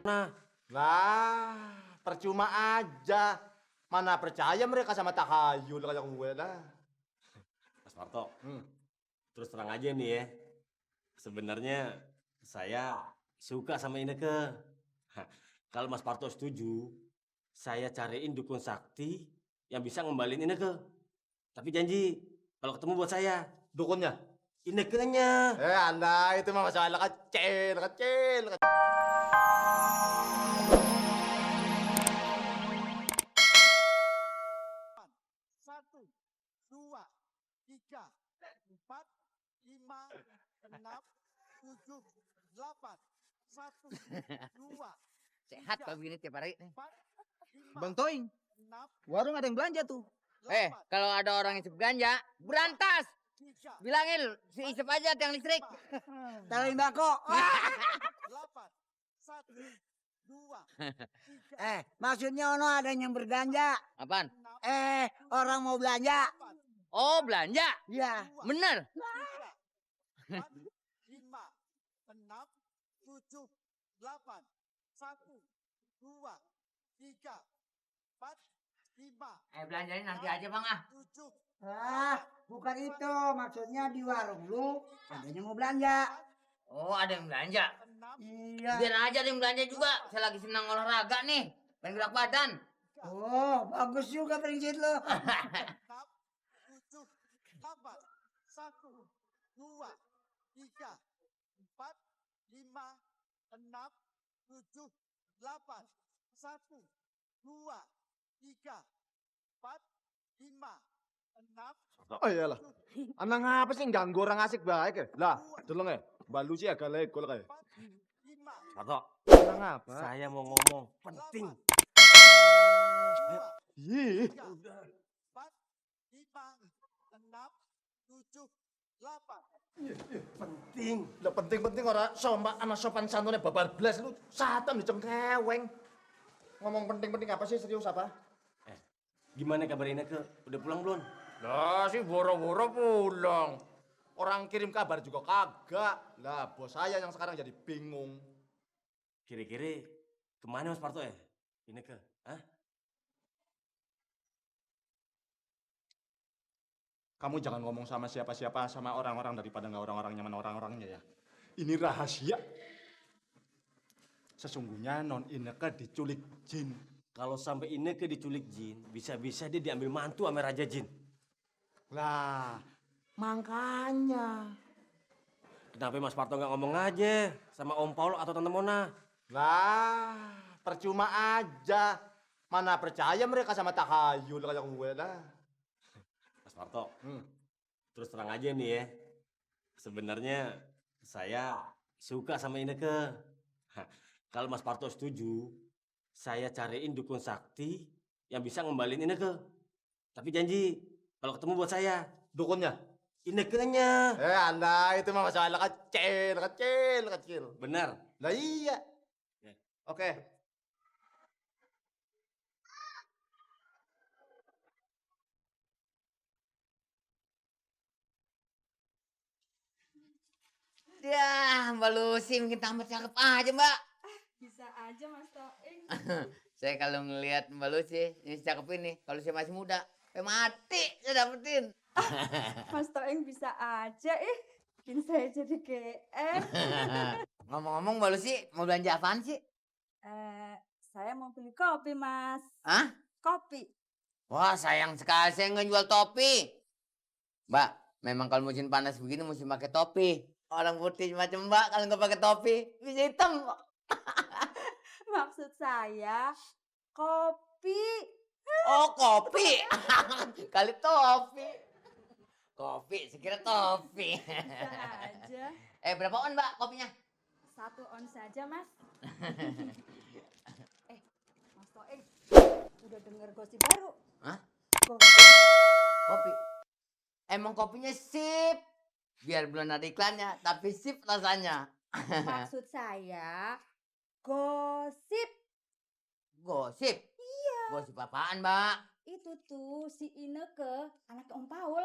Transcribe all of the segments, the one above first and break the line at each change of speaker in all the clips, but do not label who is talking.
Nah,
Lah, percuma aja. Mana percaya mereka sama tahayul kayak gue lah.
Mas Parto,
Hmm.
terus terang aja nih ya. Sebenarnya saya suka sama Ineke. Hah, kalau Mas Parto setuju, saya cariin dukun sakti yang bisa ngembalin Ineke. Tapi janji, kalau ketemu buat saya,
Dukunnya?
Inekenya.
Anda itu mah masalah kecil.
Satu, dua, tiga, empat, lima, enam, tujuh, delapan. Satu, dua,
Sehat kalau begini tiap hari nih.
empat, lima,
Bang Toing,
enam,
warung ada yang belanja tuh.
delapan,
Kalau ada orang yang belanja, berantas.
tiga,
Bilangin si Isep aja tiang listrik.
Talin bako.
delapan. Satu, dua, tiga,
Maksudnya ono ada yang berganja.
Apaan?
enam,
Orang mau belanja.
delapan,
Oh, belanja.
Iya.
dua,
Bener.
tiga, empat, lima, enam, tujuh, delapan. Satu, dua, tiga, empat, lima,
Belanjain nanti aja bang ah.
tujuh,
Bukan itu. Maksudnya di warung lu ada yang mau belanja.
Oh, ada yang belanja.
enam,
Iya.
Biar aja ada yang belanja juga. Saya lagi senang olahraga nih. Pengen gerak badan.
Oh, bagus juga prinsip lu.
enam, tujuh, delapan. Satu, dua, tiga, empat, lima, enam, tujuh, delapan. Satu, dua, tiga, empat, lima, enam.
Oh iyalah. Anak ngapa sih ganggu orang asik baik ya? Lah, tolong ya. Mbak Lucy agak lekol kayak.
Empat, lima,
Parto,
Anak ngapa?
saya mau ngomong penting.
dua,
Ih,
tiga, empat, lima, enam, tujuh, delapan.
Penting.
lah penting-penting orang anak sopan santunnya babar belas lu satan lu cengkeweng. Ngomong penting-penting apa sih, serius apa?
Gimana kabar Ineke? Udah pulang belum?
Lah sih boro-boro pulang. Orang kirim kabar juga kagak. Lah bos saya yang sekarang jadi bingung.
Kira-kira kemana Mas Parto ya? Ineke, hah?
Kamu jangan ngomong sama siapa-siapa, sama orang-orang daripada nggak orang-orang nyaman orang-orangnya ya. Ini rahasia. Sesungguhnya Non Ineke diculik jin.
Kalau sampai Ineke diculik jin, bisa-bisa dia diambil mantu sama Raja Jin.
Lah, makanya.
Kenapa Mas Parto nggak ngomong aja sama Om Paul atau Tante Mona?
Lah, percuma aja. Mana percaya mereka sama tahayul kayak gue lah.
Mas Parto, terus terang aja nih ya. Sebenarnya saya suka sama Ineke. Hah, kalau Mas Parto setuju, saya cariin dukun sakti yang bisa ngembalin Ineke. Tapi janji, kalau ketemu buat saya,
Dukunnya?
Inekenya.
Anda itu mah masalah kecil.
Benar.
Lah iya.
Ya.
Oke.
Ya, Mbak Lucy mungkin tambah cakep aja Mbak.
Bisa aja Mas Toing.
Saya kalau ngelihat Mbak Lucy, ini cakep ini. Kalau saya masih muda, mati saya dapetin.
Mas Toing bisa aja bikin saya jadi GR.
Ngomong-ngomong Mbak Lucy, mau belanja apaan sih?
Saya mau beli kopi Mas.
Hah?
Kopi.
Wah sayang sekali saya nggak jual topi. Mbak, memang kalau musim panas begini mesti pakai topi. Orang putih macam Mbak kalau nggak pakai topi bisa hitam.
Maksud saya kopi.
Oh kopi, kali topi. Kopi, sekira topi.
Bisa aja.
Berapa on Mbak kopinya?
1 ons saja Mas. Mas Toing, udah denger gosip baru?
Hah?
Gosip.
Kopi. Emang kopinya sip. Biar belum ada iklannya, tapi sip rasanya.
Maksud saya gosip.
Gosip? Iya. Gosip apaan, Mbak?
Itu tuh si Ineke, anak Om Paul,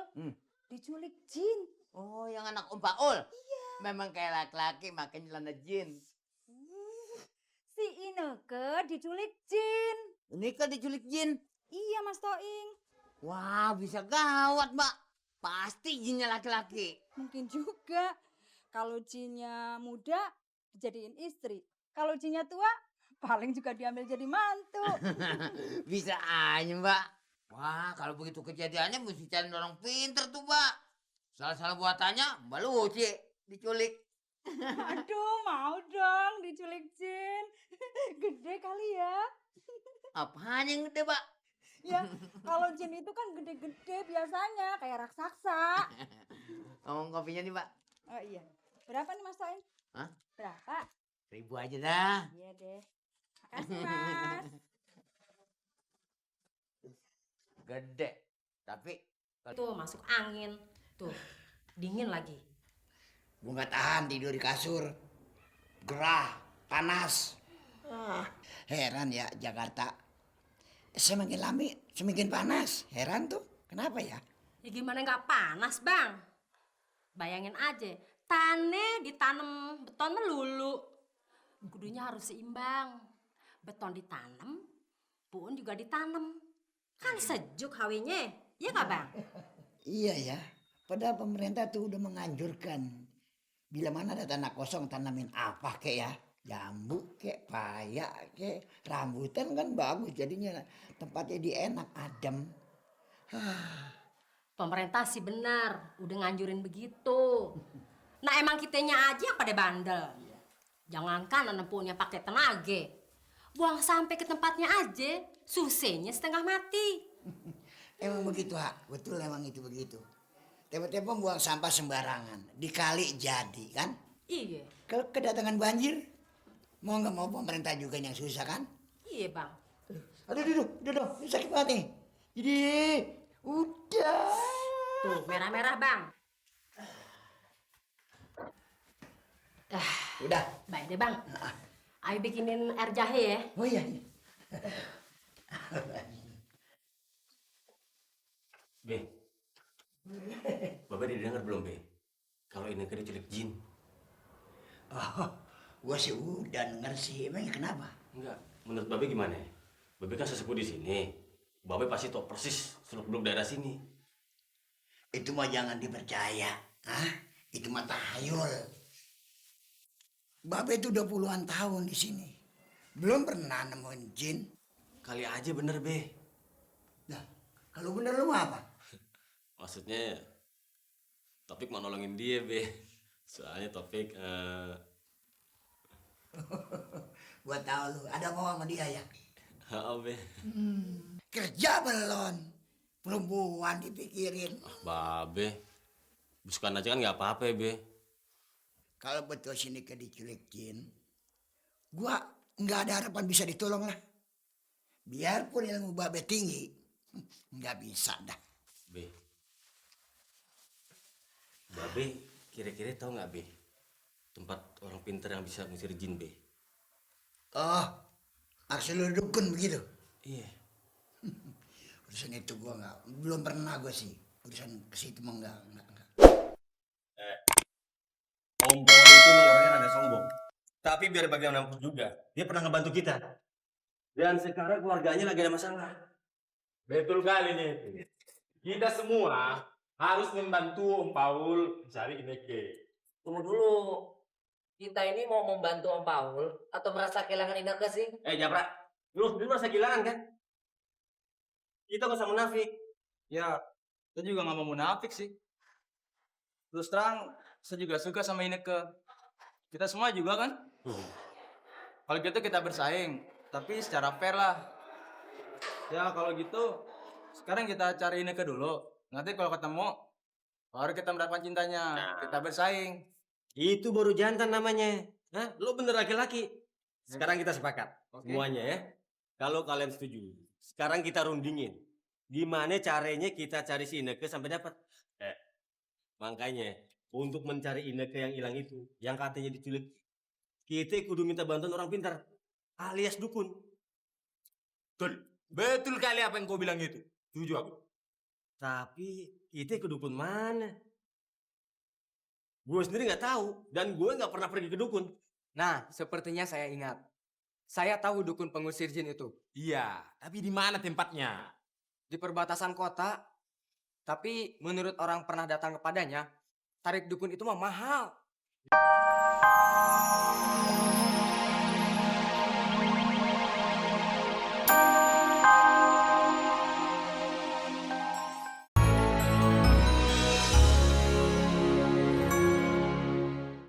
diculik jin.
Oh, yang anak Om Paul? Iya. Memang kayak laki-laki makin celana jeans.
Si Ineke diculik jin.
Ineke diculik jin.
Iya Mas Toing.
Wah, bisa gawat, Mbak. Pasti jinnya laki-laki.
Mungkin juga kalau jinnya muda dijadiin istri. Kalau jinnya tua paling juga diambil jadi mantu.
Bisa aja, Mbak. Wah, kalau begitu kejadiannya mesti cari orang pinter tuh, Mbak. Salah-salah buatannya, Mbak Lucy diculik.
Aduh, mau dong diculik jin. Gede kali ya.
Apaan yang gede, Mbak?
Ya, kalau jin itu kan gede-gede biasanya, kayak raksasa.
Ngomong kopinya nih, Mbak.
Oh iya. Berapa nih Mas Toing?
Hah?
Berapa?
1000 aja dah.
Iya deh. Makasih Mas.
Gede. Tapi
Tuh masuk angin. Tuh dingin lagi.
Gua nggak tahan tidur di kasur. Gerah, panas. Heran ya Jakarta. Semakin lama semakin panas. Heran tuh. Kenapa ya?
Ya gimana nggak panas bang? Bayangin aja, tanah ditanam beton melulu. Kudunya harus seimbang. Beton ditanam, puun juga ditanam. Kan sejuk hawinya, ya nggak bang?
Iya ya. Padahal pemerintah tuh udah menganjurkan. Bila mana ada tanah kosong tanamin apa kek ya? Jambu kek, paya kek, rambutan kan bagus jadinya tempatnya di enak, adem.
Pemerintah sih benar, udah nganjurin begitu. Nah emang kitanya aja yang pada bandel. Jangankan nanam punya pakai tenaga. Buang sampai ke tempatnya aja, susahnya setengah mati.
Emang begitu, Hak. Betul emang itu begitu. Tiba-tiba buang sampah sembarangan. Dikali jadi kan?
Iya,
Kalau kedatangan banjir, mau nggak mau pemerintah juga yang susah kan?
iya bang.
Aduh, ini sakit banget nih. Jadi, udah.
Tuh merah-merah bang.
Udah.
Baik deh bang. Ayo bikinin air jahe ya.
Oh iya.
Be, Babe didengar belum, Be? Kalau Ineke diculik jin.
Oh, gua sih udah denger sih. Emangnya kenapa?
Enggak, menurut Babe gimana? Babe kan sesepuh di sini. Babe pasti tahu persis seluk-beluk daerah sini.
Itu mah jangan dipercaya. Hah? Itu mah tahayul. Babe itu udah puluhan tahun di sini. Belum pernah nemuin jin.
Kali aja bener, Be.
Nah, kalau bener lu mau apa?
Maksudnya, Topik mau nolongin dia, Be. Soalnya Topik,
Gua tahu lu ada mau sama dia ya.
Be.
Kerja belum. Perempuan dipikirin.
Babe, busukan aja kan nggak apa-apa, Be.
Kalau betul sini ke diculik jin, gua nggak ada harapan bisa ditolong lah. Biarpun ilmu babe tinggi, nggak bisa dah.
Be. Babe, kira-kira tahu nggak, Be? Tempat orang pintar yang bisa ngusir jin, Be.
Oh, maksud lu dukun begitu?
Iya.
Urusan itu gua belum pernah gua sih. Urusan ke situ mah enggak.
Om Paul itu nih orangnya rada sombong. Tapi biar bagaimanapun juga, dia pernah ngebantu kita. Dan sekarang keluarganya lagi ada masalah.
Betul kali nih. Kita semua harus membantu Om Paul mencari Ineke.
Tunggu dulu. Kita ini mau membantu Om Paul atau merasa kehilangan Ineke sih?
Japra, lu sendiri merasa kehilangan kan? Kita gak usah munafik.
Ya, saya juga nggak mau munafik sih. Terus terang, saya juga suka sama Ineke. Kita semua juga kan? Kalau gitu kita bersaing, tapi secara fair lah. Ya kalau gitu, sekarang kita cari Ineke dulu. Nanti kalau ketemu, baru kita mendapatkan cintanya. Kita bersaing.
Itu baru jantan namanya. Hah? Lu bener laki-laki. Sekarang kita sepakat. Semuanya ya. Kalau kalian setuju, sekarang kita rundingin. Gimana caranya kita cari si Ineke sampai dapat? Makanya, untuk mencari Ineke yang hilang itu, yang katanya diculik, kita kudu minta bantuan orang pintar, alias dukun.
Betul kali apa yang kau bilang itu. Setuju aku.
Tapi kita ke dukun mana? Gue sendiri nggak tahu dan gue nggak pernah pergi ke dukun.
Nah, sepertinya saya ingat.
Saya tahu dukun pengusir jin itu.
Iya, tapi di mana tempatnya?
Di perbatasan kota. Tapi menurut orang pernah datang kepadanya, tarik dukun itu mah mahal.